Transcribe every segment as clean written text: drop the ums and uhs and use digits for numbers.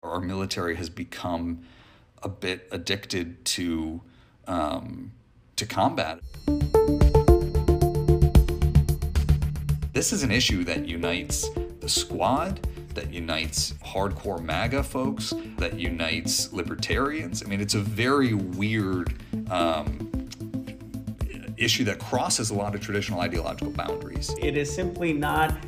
Our military has become a bit addicted to combat. This is an issue that unites the squad, that unites hardcore MAGA folks, that unites libertarians. I mean, it's a very weird issue that crosses a lot of traditional ideological boundaries. It is simply not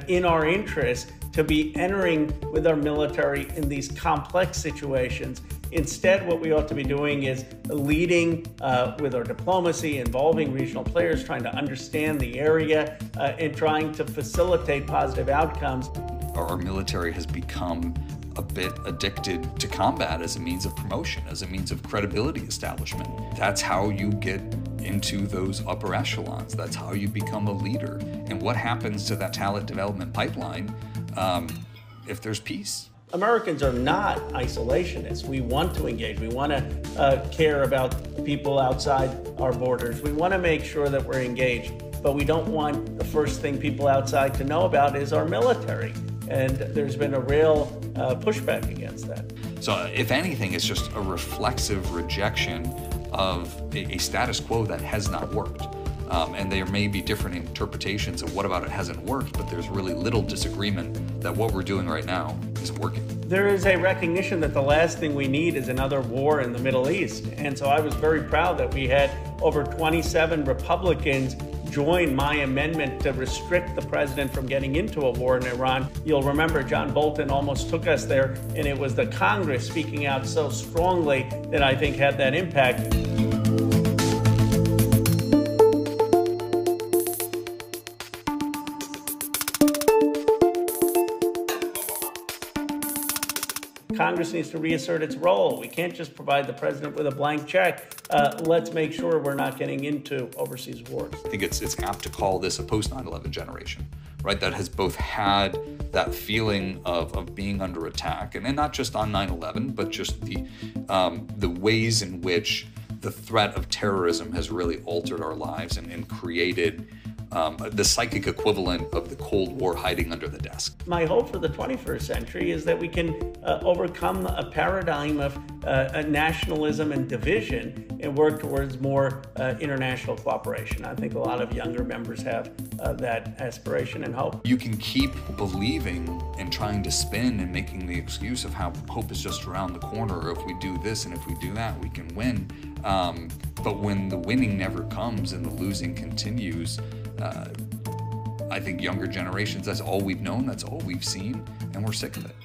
in our interest to be entering with our military in these complex situations. Instead, what we ought to be doing is leading with our diplomacy, involving regional players, trying to understand the area, and trying to facilitate positive outcomes. Our military has become a bit addicted to combat as a means of promotion, as a means of credibility establishment. That's how you get into those upper echelons. That's how you become a leader. And what happens to that talent development pipeline if there's peace? Americans are not isolationists. We want to engage. We want to care about people outside our borders. We want to make sure that we're engaged, but we don't want the first thing people outside to know about is our military. And there's been a real pushback against that. So if anything, it's just a reflexive rejection of a status quo that has not worked. And there may be different interpretations of what about it hasn't worked, but there's really little disagreement that what we're doing right now isn't working. There is a recognition that the last thing we need is another war in the Middle East. And so I was very proud that we had over 27 Republicans join my amendment to restrict the president from getting into a war in Iran. You'll remember John Bolton almost took us there, and it was the Congress speaking out so strongly that I think had that impact. Congress needs to reassert its role. We can't just provide the president with a blank check. Let's make sure we're not getting into overseas wars. I think it's apt to call this a post 9/11 generation, right? That has both had that feeling of being under attack, and not just on 9/11, but just the ways in which the threat of terrorism has really altered our lives and created the psychic equivalent of the Cold War hiding under the desk. My hope for the 21st century is that we can overcome a paradigm of nationalism and division and work towards more international cooperation. I think a lot of younger members have that aspiration and hope. You can keep believing and trying to spin and making the excuse of how hope is just around the corner, or if we do this and if we do that, we can win. But when the winning never comes and the losing continues, I think younger generations, that's all we've known, that's all we've seen, and we're sick of it.